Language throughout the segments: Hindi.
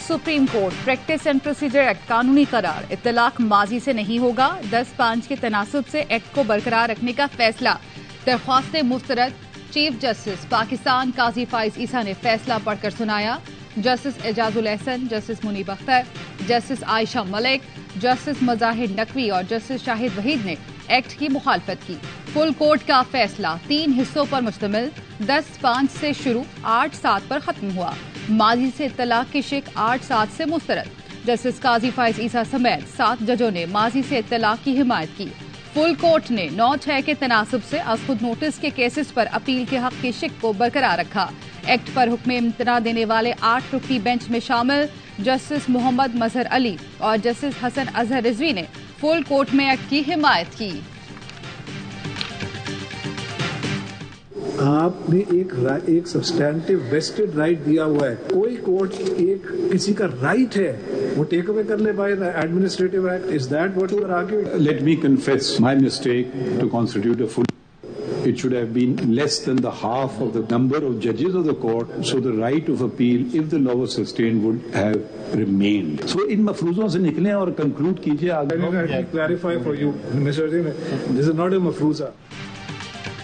Supreme court practice and procedure act कानूनी करार, इत्तलाक माजी से नहीं होगा। 10-5 के तनासुब से एक्ट को बरकरार रखने का फैसला। दरख्वास्तें मुस्तरद। चीफ जस्टिस पाकिस्तान काजी फाइज ईसा ने फैसला पढ़कर सुनाया। Justice Ijazul Ahsan, justice Munib Akhtar, justice Ayesha Malik, justice Mazahir Naqvi और जस्टिस शाहिद वहीद ने एक्ट की मुखालफत की। फुल कोर्ट का फैसला 3 हिस्सों पर मुश्तमिल। 10-5 से शुरू, 8-7 पर खत्म हुआ। माजी से तलाक की शिक 8-7 से मुस्तरद। जस्टिस काजी फाइज ईसा समेत 7 जजों ने माजी से तलाक की हिमायत की। फुल कोर्ट ने 9-6 के तनासुब से अज खुद नोटिस के केसेस पर अपील के हक की शिक को बरकरार रखा। एक्ट पर हुक्म इम्तना देने वाले 8 रुकनी बेंच में शामिल जस्टिस मोहम्मद मजहर अली और जस्टिस हसन अजहर रिजवी ने फुल कोर्ट में एक्ट की हिमायत की। आपने एक सब्सटैंटिव वेस्टेड राइट दिया हुआ है। कोई कोर्ट एक किसी का राइट है वो टेक अवे कर ले by the administrative act. Is that what you are arguing? Let me confess my mistake to constitute a full. It should have been less than the half of the number of judges of the court, so the right of appeal, if the law was sustained, would have remained. So इन मफरूजों से निकलें और conclude कीजिए आगे. Let me clarify for you, Mr. Azim, this is not a मफरूजा.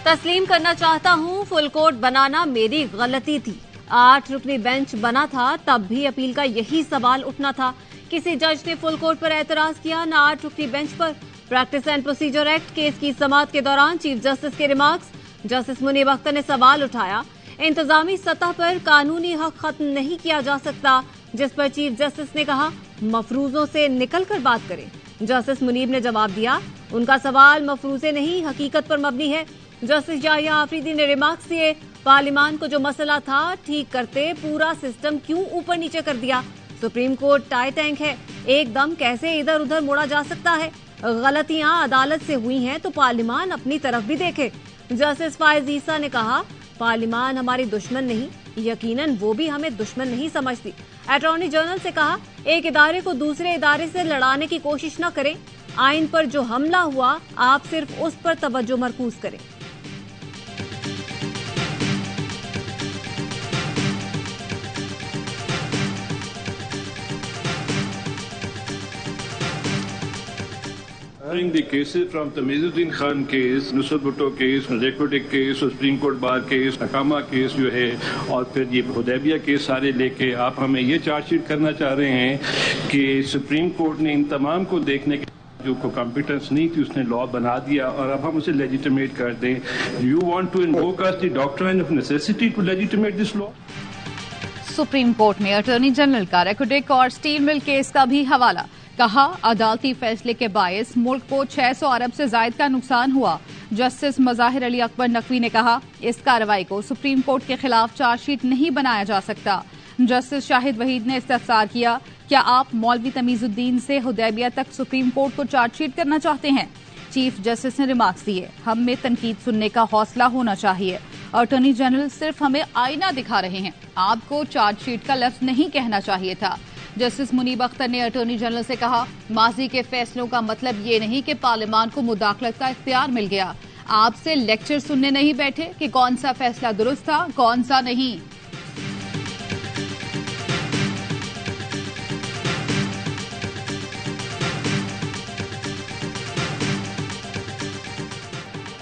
तस्लीम करना चाहता हूँ, फुल कोर्ट बनाना मेरी गलती थी। 8 रुकनी बेंच बना था तब भी अपील का यही सवाल उठना था। किसी जज ने फुल कोर्ट पर एतराज किया, न 8 रुकनी बेंच पर। Practice and procedure act case की समाअत के दौरान चीफ जस्टिस के रिमार्क्स। जस्टिस मुनीब अख्तर ने सवाल उठाया, इंतजामी सतह पर कानूनी हक खत्म नहीं किया जा सकता, जिस पर चीफ जस्टिस ने कहा मफरूजों से निकल कर बात करें। जस्टिस मुनीब ने जवाब दिया, उनका सवाल मफरूजे नहीं हकीकत पर मबनी है। जस्टिस याहिया आफरीदी ने रिमार्क्स दिए, पार्लियामान को जो मसला था ठीक करते पूरा सिस्टम क्यों ऊपर नीचे कर दिया? सुप्रीम कोर्ट टाई टैंक है, एकदम कैसे इधर उधर मोड़ा जा सकता है? गलतियां अदालत से हुई हैं तो पार्लियामान अपनी तरफ भी देखे। जस्टिस फाइज ईसा ने कहा, पार्लियामान हमारी दुश्मन नहीं, यकीनन वो भी हमें दुश्मन नहीं समझती। अटॉर्नी जनरल से कहा, एक इदारे को दूसरे इदारे से लड़ाने की कोशिश न करें। आइन पर जो हमला हुआ आप सिर्फ उस पर तवज्जो मरकूज करें। The cases from the Tamizuddin Khan case, Nusrat Bhutto case, Narcotic case, supreme court bar case, अकामा केस जो है, और फिर ये हुदैबिया केस सारे लेके आप हमें ये चार्जशीट करना चाह रहे हैं कि सुप्रीम कोर्ट ने इन तमाम को देखने के जो को कॉम्पिटेंस नहीं थी उसने लॉ बना दिया और अब हम उसे लेजिटिमेट कर दें। You want to invoke us the doctrine of necessity to legitimate this law? Supreme court में अटॉर्नी जनरल का रेकोडिक और स्टील मिल केस का भी हवाला। कहा, अदालती फैसले के बायस मुल्क को 600 अरब से जायद का नुकसान हुआ। जस्टिस मजाहिर अली अकबर नकवी ने कहा, इस कार्रवाई को सुप्रीम कोर्ट के खिलाफ चार्जशीट नहीं बनाया जा सकता। जस्टिस शाहिद वहीद ने इस्तफसार किया, क्या आप मौलवी तमीजुद्दीन से हुदैबिया तक सुप्रीम कोर्ट को चार्जशीट करना चाहते हैं? चीफ जस्टिस ने रिमार्क्स दिए, हम में तनकीद सुनने का हौसला होना चाहिए। अटॉर्नी जनरल सिर्फ हमें आईना दिखा रहे हैं, आपको चार्जशीट का लफ्ज नहीं कहना चाहिए था। जस्टिस मुनीब अख्तर ने अटॉर्नी जनरल से कहा, माजी के फैसलों का मतलब ये नहीं कि पार्लियामान को मुदाखलत का इख्तियार मिल गया। आपसे लेक्चर सुनने नहीं बैठे कि कौन सा फैसला दुरुस्त था, कौन सा नहीं।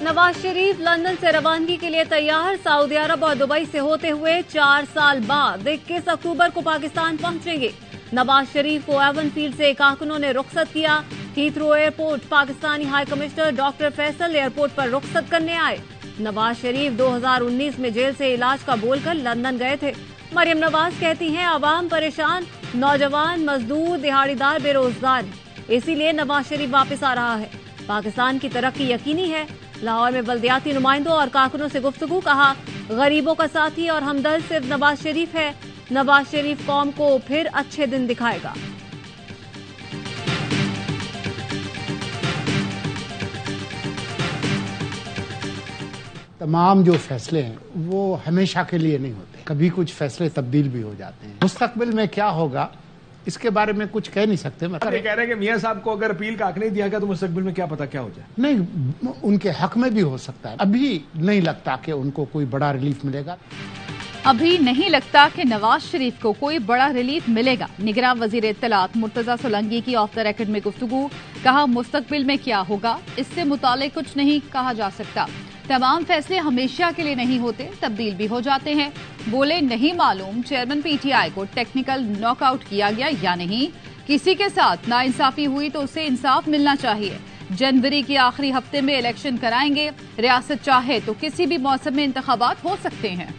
नवाज शरीफ लंदन से रवानगी के लिए तैयार। सऊदी अरब और दुबई से होते हुए 4 साल बाद 21 अक्टूबर को पाकिस्तान पहुंचेंगे। नवाज शरीफ को एवन फील्ड से कारकुनों ने रुखसत किया। Heathrow airport Pakistani high commissioner doctor Faisal airport पर रुखसत करने आए। नवाज शरीफ 2019 में जेल से इलाज का बोलकर लंदन गए थे। मरियम नवाज कहती हैं, अवाम परेशान, नौजवान, मजदूर, दिहाड़ीदार बेरोजगार, इसीलिए नवाज शरीफ वापस आ रहा है। पाकिस्तान की तरक्की यकीनी है। लाहौर में बल्दियाती नुमाइंदों और कारकुनों से गुफ्तगू। कहा, गरीबों का साथी और हमदर्द सिर्फ नवाज शरीफ है। नवाज शरीफ कौम को फिर अच्छे दिन दिखाएगा। तमाम जो फैसले हैं वो हमेशा के लिए नहीं होते, कभी कुछ फैसले तब्दील भी हो जाते हैं। मुस्तकबिल में क्या होगा इसके बारे में कुछ कह नहीं सकते। ये कह रहे हैं कि मियां साहब को अगर अपील का हक नहीं दिया गया तो मुस्तकबिल में क्या पता क्या हो जाए। नहीं, उनके हक में भी हो सकता है। अभी नहीं लगता कि उनको कोई बड़ा रिलीफ मिलेगा। अभी नहीं लगता कि नवाज शरीफ को कोई बड़ा रिलीफ मिलेगा। निगरान वजीर इत्तलात मुर्तजा सोलंकी की ऑफ द रिकॉर्ड में गुफ्तगू। कहा, मुस्तकबिल में क्या होगा इससे मुतालिक कुछ नहीं कहा जा सकता। तमाम फैसले हमेशा के लिए नहीं होते, तब्दील भी हो जाते हैं। बोले, नहीं मालूम चेयरमैन पीटीआई को टेक्निकल नॉकआउट किया गया या नहीं। किसी के साथ नाइंसाफी हुई तो उसे इंसाफ मिलना चाहिए। जनवरी के आखिरी हफ्ते में इलेक्शन कराएंगे। रियासत चाहे तो किसी भी मौसम में इंतखाबात हो सकते हैं।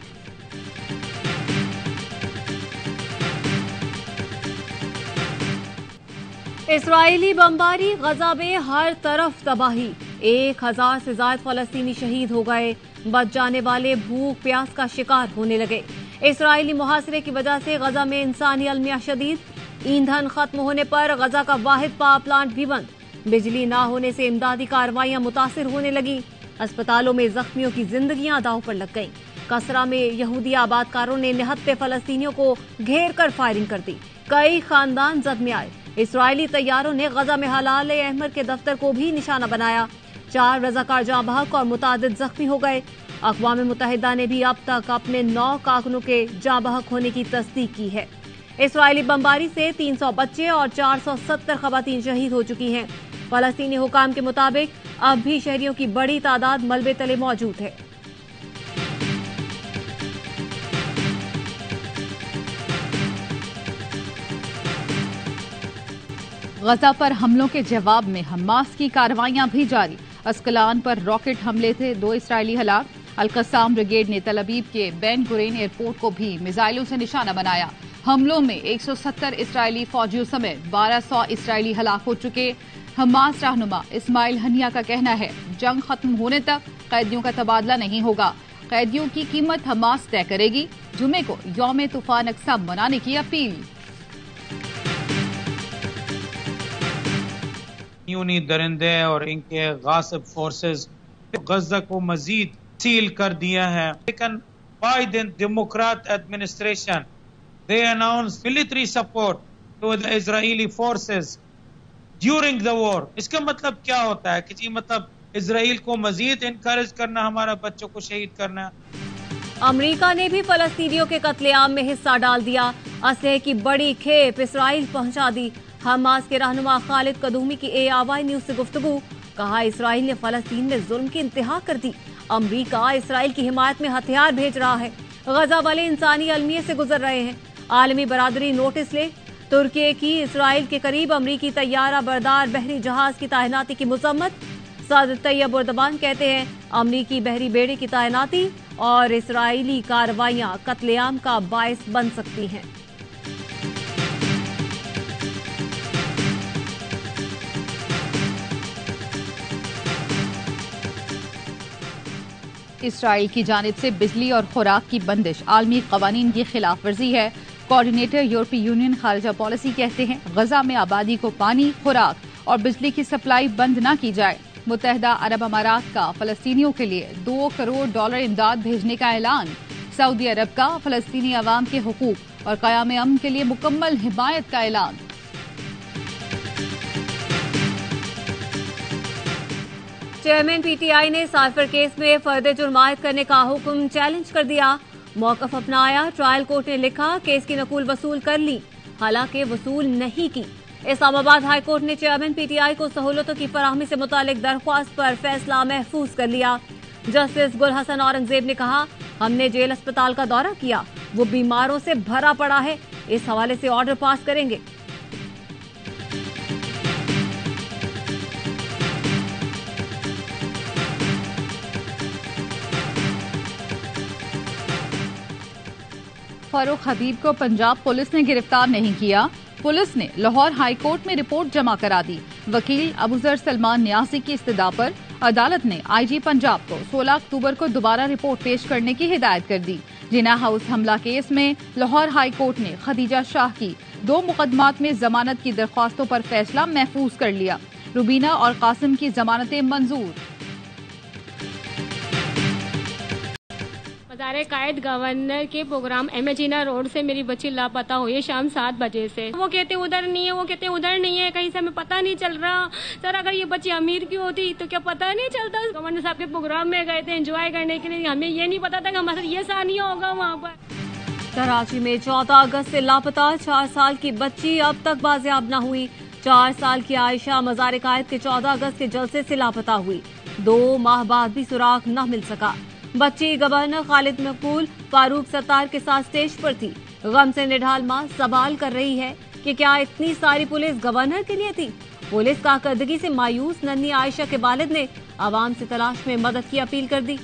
इस्राएली बमबारी, गजा में हर तरफ तबाही। 1000 से ज्यादा फलस्तीनी शहीद हो गए। बच जाने वाले भूख प्यास का शिकार होने लगे। इस्राएली मुहासरे की वजह से गजा में इंसानी अलमिया शदीद। ईंधन खत्म होने पर गजा का वाहिद पावर प्लांट भी बंद। बिजली न होने से इमदादी कार्रवाइयां मुतासिर होने लगी। अस्पतालों में जख्मियों की जिंदगियां दांव पर लग गईं। कसरा में यहूदी आबादकारों ने निहत्ते फलस्तीनियों को घेर कर फायरिंग कर दी। कई खानदान जख्मी आए। इस्राएली तैयारों ने गजा में हलाल अहमर के दफ्तर को भी निशाना बनाया। 4 रजाकार जाँ बहक और मुतादिद जख्मी हो गए। अक़वाम मुत्तहिदा ने भी अब तक अपने 9 कारकुनों के जाँ बहक होने की तस्दीक की है। इस्राएली बमबारी से 300 बच्चे और 470 खवातीन शहीद हो चुकी हैं। फलस्तीनी हुकाम के मुताबिक अब भी शहरियों की बड़ी तादाद मलबे तले मौजूद है। गजा पर हमलों के जवाब में हमास की कार्रवाइयां भी जारी। अस्कलान पर रॉकेट हमले थे, 2 इस्राएली हलाक। अल-कस्साम ब्रिगेड ने तल अबीब के बेन गुरेन एयरपोर्ट को भी मिसाइलों से निशाना बनाया। हमलों में 170 इस्राएली फौजियों समेत 1200 इस्राएली हलाक हो चुके। हमास रहनुमा इस्माइल हनिया का कहना है, जंग खत्म होने तक कैदियों का तबादला नहीं होगा। कैदियों की कीमत हमास तय करेगी। जुमे को यौम तूफान अक्सा मनाने की अपील। यूनी दरिंदे और इनके गासिब फोर्सेस गजा को मजीद सील कर दिया है। लेकिन by the democrat administration they announce military support to the Israeli forces during the war. इसका मतलब क्या होता है कि जी मतलब इजराइल को मजीद इनकरेज करना, हमारा बच्चों को शहीद करना। अमेरिका ने भी फलस्तीनियों के कत्लेआम में हिस्सा डाल दिया। असलहे की बड़ी खेप इसराइल पहुंचा दी। हमास के रहनुमा खालिद कदूमी की ARY न्यूज से गुफ्तगू। कहा, इसराइल ने फलस्तीन में जुल्म की इंतहा कर दी। अमरीका इसराइल की हिमायत में हथियार भेज रहा है। गजा वाले इंसानी अलमिये से गुजर रहे हैं। आलमी बरादरी नोटिस ले। तुर्की की इसराइल के करीब अमरीकी तैयारा बरदार बहरी जहाज की तैनाती की मजम्मत। सदर तैयब एर्दोगान कहते हैं, अमरीकी बहरी बेड़े की तैनाती और इसराइली कार्रवाइयां कत्लेआम का बायस बन सकती हैं। इसराइल की जानिब से बिजली और खुराक की बंदिश आलमी कवानीन की खिलाफ वर्जी है। कोऑर्डिनेटर यूरोपीय यूनियन खारिजा पॉलिसी कहते हैं, गजा में आबादी को पानी, खुराक और बिजली की सप्लाई बंद न की जाए। मुत्तहिदा अरब अमारात का फलस्तीनियों के लिए $2 करोड़ इमदाद भेजने का ऐलान। सऊदी अरब का फलस्तीनी अवाम के हुकूक और क़याम अमन के लिए मुकम्मल हिमायत का ऐलान। चेयरमैन PTI ने साइफर केस में फर्द जुर्म आयद करने का हुक्म चैलेंज कर दिया। मौकफ अपनाया। ट्रायल कोर्ट ने लिखा, केस की नकूल वसूल कर ली, हालांकि वसूल नहीं की। इस्लामाबाद हाई कोर्ट ने चेयरमैन PTI को सहूलतों की फराहमी से मुतालिक दरख्वास्त पर फैसला महफूज कर लिया। जस्टिस गुल हसन औरंगजेब ने कहा, हमने जेल अस्पताल का दौरा किया, वो बीमारों से भरा पड़ा है, इस हवाले से ऑर्डर पास करेंगे। फारूक हबीब को पंजाब पुलिस ने गिरफ्तार नहीं किया। पुलिस ने लाहौर हाई कोर्ट में रिपोर्ट जमा करा दी। वकील अबूजर सलमान न्यासी की इस्तदा पर अदालत ने IG पंजाब को 16 अक्टूबर को दोबारा रिपोर्ट पेश करने की हिदायत कर दी। जिना हाउस हमला केस में लाहौर हाई कोर्ट ने खदीजा शाह की 2 मुकदमात में जमानत की दरख्वास्तों पर फैसला महफूज कर लिया। रुबीना और कासिम की जमानतें मंजूर। मज़ार कायद गवर्नर के प्रोग्राम एमेजीना रोड से मेरी बच्ची लापता हुई है शाम 7 बजे से। वो कहते उधर नहीं है, वो कहते उधर नहीं है, कहीं से हमें पता नहीं चल रहा। सर अगर ये बच्ची अमीर की होती तो क्या पता नहीं चलता। गवर्नर साहब के प्रोग्राम में गए थे एंजॉय करने के लिए, हमें ये नहीं पता था कि हमारे साथ ये सानिया होगा वहाँ पर। कराची में 14 अगस्त से लापता 4 साल की बच्ची अब तक बाजियाब न हुई। 4 साल की आयशा मज़ार कायद के 14 अगस्त के जलसे से लापता हुई। 2 माह बाद भी सुराग न मिल सका। बच्ची गवर्नर खालिद मकबूल फारूक सत्तार के साथ स्टेज पर थी। गम से निढाल मां सवाल कर रही है कि क्या इतनी सारी पुलिस गवर्नर के लिए थी। पुलिस कारकर्दगी से मायूस नन्ही आयशा के वालिद ने आवाम से तलाश में मदद की अपील कर दी।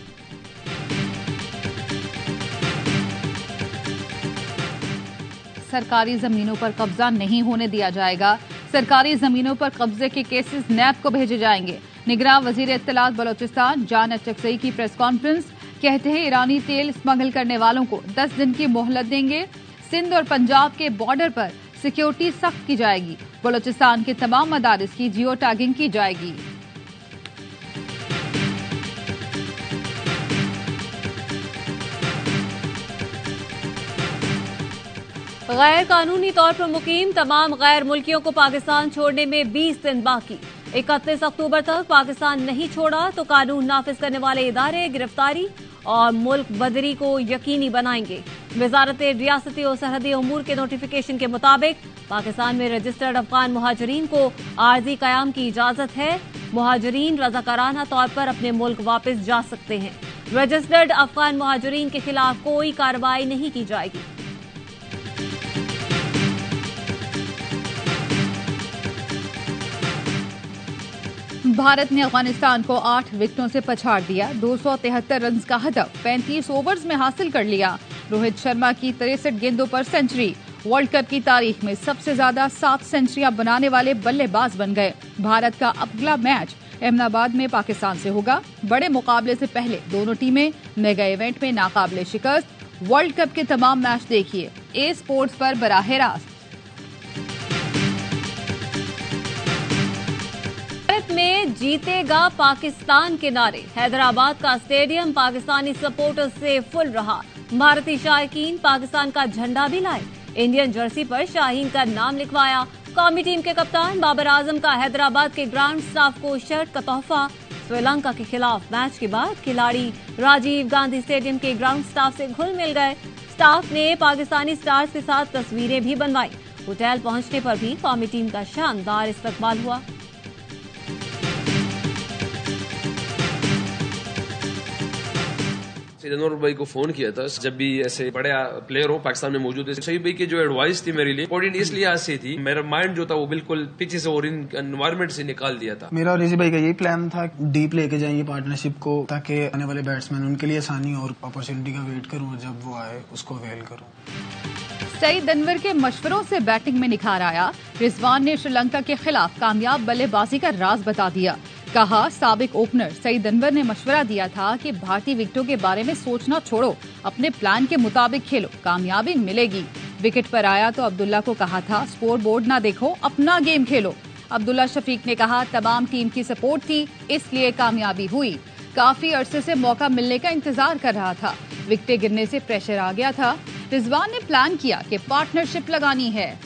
सरकारी जमीनों पर कब्जा नहीं होने दिया जाएगा। सरकारी जमीनों पर कब्जे के केसेस नैब को भेजे जाएंगे। निगरान वजीर इत्तलात बलोचिस्तान जान अचकजई की प्रेस कॉन्फ्रेंस। कहते हैं ईरानी तेल स्मगल करने वालों को 10 दिन की मोहलत देंगे। सिंध और पंजाब के बॉर्डर पर सिक्योरिटी सख्त की जाएगी। बलोचिस्तान के तमाम मदारिस की जियो टैगिंग की जाएगी। गैर कानूनी तौर पर मुकीम तमाम गैर मुल्कियों को पाकिस्तान छोड़ने में 20 दिन बाकी। 31 अक्टूबर तक पाकिस्तान नहीं छोड़ा तो कानून नाफिज करने वाले इदारे गिरफ्तारी और मुल्क बदरी को यकीनी बनाएंगे। वजारत रियासती और सरहदी उमूर के नोटिफिकेशन के मुताबिक पाकिस्तान में रजिस्टर्ड अफगान मुहाजिरीन को आर्जी कयाम की इजाजत है। मुहाजिरीन रजाकाराना तौर पर अपने मुल्क वापस जा सकते हैं। रजिस्टर्ड अफगान मुहाजिरीन के खिलाफ कोई कार्रवाई नहीं की जाएगी। भारत ने अफगानिस्तान को 8 विकेटों से पछाड़ दिया। 273 रन का हदफ 35 ओवर्स में हासिल कर लिया। रोहित शर्मा की 63 गेंदों पर सेंचुरी। वर्ल्ड कप की तारीख में सबसे ज्यादा 7 सेंचुरियां बनाने वाले बल्लेबाज बन गए। भारत का अगला मैच अहमदाबाद में पाकिस्तान से होगा। बड़े मुकाबले से पहले दोनों टीमें मेगा इवेंट में नाकाबिले शिकस्त। वर्ल्ड कप के तमाम मैच देखिए ए स्पोर्ट्स पर बराह रास्त। भारत में जीतेगा पाकिस्तान के नारे। हैदराबाद का स्टेडियम पाकिस्तानी सपोर्टर्स से फुल रहा। भारतीय शायकीन पाकिस्तान का झंडा भी लाए। इंडियन जर्सी पर शाहीन का नाम लिखवाया। कौमी टीम के कप्तान बाबर आजम का हैदराबाद के ग्राउंड स्टाफ को शर्ट का तोहफा। श्रीलंका के खिलाफ मैच के बाद खिलाड़ी राजीव गांधी स्टेडियम के ग्राउंड स्टाफ से घुल मिल गए। स्टाफ ने पाकिस्तानी स्टार्स के साथ तस्वीरें भी बनवाई। होटल पहुंचने पर भी कौमी टीम का शानदार इस्तकबाल हुआ। सईद अनवर भाई को फोन किया था जब भी ऐसे बड़े प्लेयर हो पाकिस्तान में मौजूद है। सईद भाई की जो एडवाइस थी मेरे लिए इंपॉर्टेंट इसलिए आज से थी, मेरा माइंड जो था वो बिल्कुल पीछे से और इन एनवायरमेंट से निकाल दिया था। मेरा और ऋषि भाई का यही प्लान था, डीप लेके जाएंगे पार्टनरशिप को ताकि आने वाले बैट्समैन उनके लिए आसानी और अपॉर्चुनिटी का वेट करूं, जब वो आए उसको अवेल करूं। सईद अनवर के मशवरों से बैटिंग में निखार आया। रिजवान ने श्रीलंका के खिलाफ कामयाब बल्लेबाजी का राज बता दिया। कहा साबिक ओपनर सईद अनवर ने मशवरा दिया था कि भारतीय विकेटों के बारे में सोचना छोड़ो, अपने प्लान के मुताबिक खेलो, कामयाबी मिलेगी। विकेट पर आया तो अब्दुल्ला को कहा था स्कोर बोर्ड ना देखो, अपना गेम खेलो। अब्दुल्ला शफीक ने कहा तमाम टीम की सपोर्ट थी इसलिए कामयाबी हुई। काफी अरसे से मौका मिलने का इंतजार कर रहा था। विकेटें गिरने से प्रेशर आ गया था। रिजवान ने प्लान किया कि पार्टनरशिप लगानी है।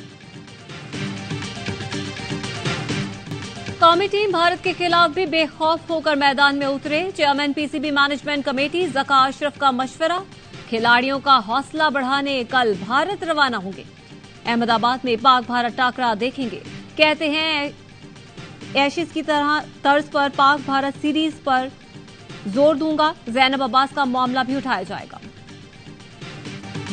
कौमी टीम भारत के खिलाफ भी बेखौफ होकर मैदान में उतरे। Chairman PCB management committee Zaka Ashraf का मशवरा। खिलाड़ियों का हौसला बढ़ाने कल भारत रवाना होंगे। अहमदाबाद में पाक भारत टाकरा देखेंगे। कहते हैं एशिज की तरह तर्ज पर पाक भारत सीरीज पर जोर दूंगा। जैनब अब्बास का मामला भी उठाया जाएगा।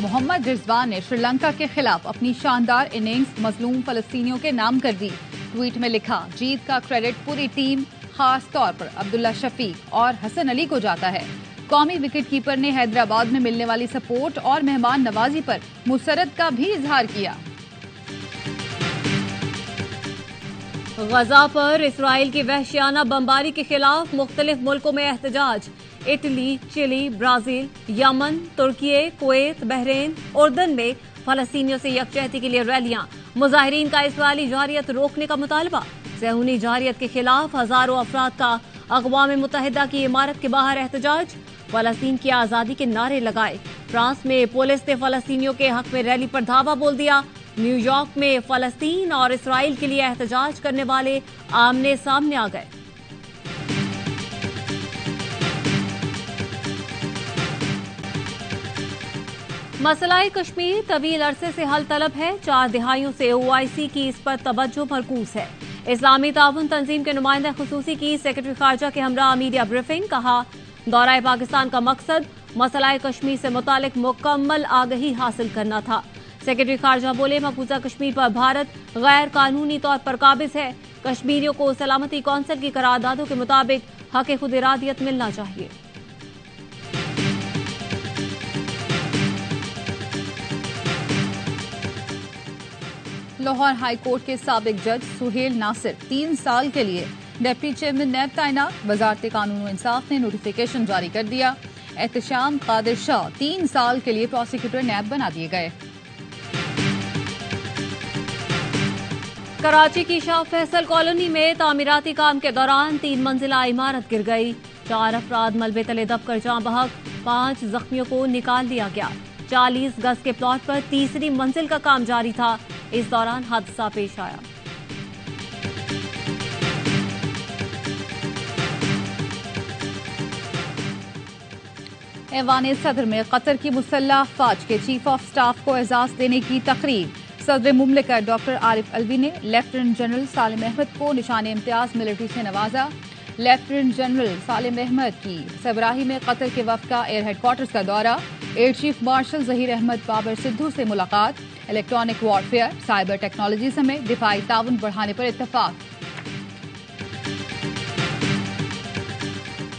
मोहम्मद रिजवान ने श्रीलंका के खिलाफ अपनी शानदार इनिंग्स मजलूम फलस्तीनियों के नाम कर दी। ट्वीट में लिखा जीत का क्रेडिट पूरी टीम, खास तौर पर अब्दुल्ला शफीक और हसन अली को जाता है। कौमी विकेटकीपर ने हैदराबाद में मिलने वाली सपोर्ट और मेहमान नवाजी पर मुसरत का भी इजहार किया। गजा पर इसराइल की वहशियाना बमबारी के खिलाफ मुख्तलिफ मुल्कों में एहतजाज। इटली, चिली, ब्राजील, यमन, तुर्की, कुवैत, बहरीन, उर्दन में फलस्तीनियों से यकजहती के लिए रैलियां। मुजाहिरीन का इसराइली जारियत रोकने का मुतालबा। ज़हूनी जारियत के खिलाफ हजारों अफराद का अक़वाम मुत्तहिदा की इमारत के बाहर एहतजाज। फलस्तीन की आज़ादी के नारे लगाए। फ्रांस में पुलिस ने फलस्तीनियों के हक में रैली पर धावा बोल दिया। न्यूयॉर्क में फलस्तीन और इसराइल के लिए एहतजाज करने वाले आमने सामने आ गए। मसला कश्मीर तवील अरसे से हल तलब है। 4 दिहाइयों से OIC की इस पर तवज्जो मरकूज है। इस्लामी ताउन तंजीम के नुमाइंदा खुसूसी की सेक्रेटरी खारजा के हमरा मीडिया ब्रीफिंग। कहा, दौरा पाकिस्तान का मकसद मसला कश्मीर से मुतालिक मुकम्मल आगही हासिल करना था। सेक्रेटरी खारजा बोले, मकबूजा कश्मीर पर भारत गैर कानूनी तौर पर काबिज है। कश्मीरियों को सलामती कौंसिल की करारदादों के मुताबिक हक खुद इरादियत मिलना चाहिए। लाहौर हाई कोर्ट के साबिक जज सुहेल नासिर 3 साल के लिए डिप्टी चेयरमैन नैब तैनात। वजारत कानून और इंसाफ ने नोटिफिकेशन जारी कर दिया। एहतशाम कादिर शाह 3 साल के लिए प्रोसिक्यूटर नैब बना दिए गए। कराची की शाह फैसल कॉलोनी में तामीराती काम के दौरान 3 मंजिला इमारत गिर गई। 4 अफराद मलबे तले दबकर जाँ बहक, 5 जख्मियों को निकाल लिया गया। 40 गज के प्लॉट पर तीसरी मंजिल का काम जारी था। इस दौरान हादसा पेश आया। ऐवान सदर में कतर की मुसल्लह अफवाज के चीफ ऑफ स्टाफ को एजाज देने की तकरीब। सदर मुमलिकत डॉक्टर आरिफ अलवी ने लेफ्टिनेंट जनरल सालिम अहमद को निशान इम्तियाज मिलिट्री से नवाजा। लेफ्टिनेंट जनरल सालिम अहमद की सरबराही में कतर के वफ्द का एयर हेडक्वार्टर्स का दौरा। Air chief marshal Zaheer Ahmed Babar Sidhu से मुलाकात। इलेक्ट्रॉनिक वॉरफेयर, साइबर टेक्नोलॉजी समेत दिफाई ताउन बढ़ाने पर इत्तेफाक।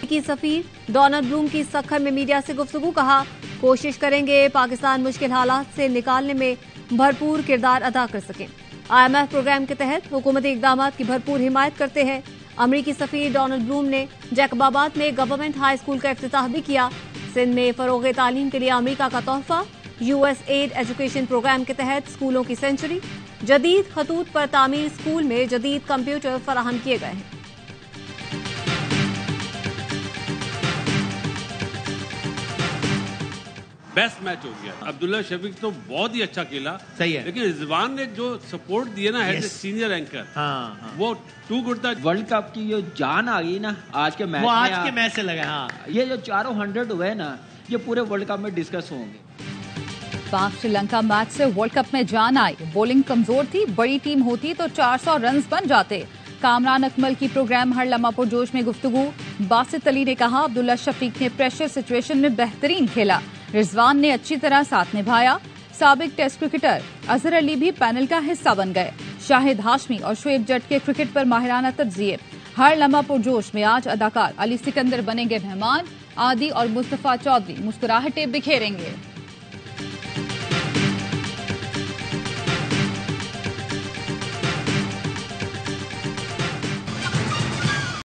की सफीर डोनाल्ड ब्लूम की सखर में मीडिया से गुफ्तगू। कहा, कोशिश करेंगे पाकिस्तान मुश्किल हालात से निकालने में भरपूर किरदार अदा कर सके। IMF प्रोग्राम के तहत हुकूमती इकदाम की भरपूर हिमायत करते हैं। अमरीकी सफीर डोनाल्ड ब्लूम ने जैकबाबाद में गवर्नमेंट हाई स्कूल का इफ्तिताह भी किया। सिंध में फरोग तालीम के लिए अमरीका का तोहफा। USAID एजुकेशन प्रोग्राम के तहत स्कूलों की सेंचुरी। जदीद खतूत पर तामीर स्कूल में जदीद कंप्यूटर फराहम किए गए हैं। बेस्ट मैच हो गया। अब्दुल्ला शफीक तो बहुत ही अच्छा खेला, सही है, लेकिन रिजवान ने जो सपोर्ट दिया ना एज ए सीनियर एंकर, हाँ, वो टू गुड था। वर्ल्ड कप की जो जान आ गई ना आज के मैच में, आज के मैच से लगा। हाँ, ये जो 4 100 हुए ना, ये पूरे वर्ल्ड कप में डिस्कस होंगे। पाक श्रीलंका मैच से वर्ल्ड कप में जान आई। बॉलिंग कमजोर थी, बड़ी टीम होती तो 400 रन बन जाते। कामरान अकमल की प्रोग्राम हर लम्हा पुरजोश में गुफ्तगू। बासित अली ने कहा, अब्दुल्ला शफीक ने प्रेशर सिचुएशन में बेहतरीन खेला। रिजवान ने अच्छी तरह साथ निभाया। साबिक टेस्ट क्रिकेटर अजहर अली भी पैनल का हिस्सा बन गए। शाहिद हाशमी और शुएब जट के क्रिकेट पर माहिराना तज्जिए। हर लम्हा पुरजोश में आज अदाकार अली सिकंदर बनेंगे मेहमान। आदि और मुस्तफा चौधरी मुस्कुराहटें बिखेरेंगे।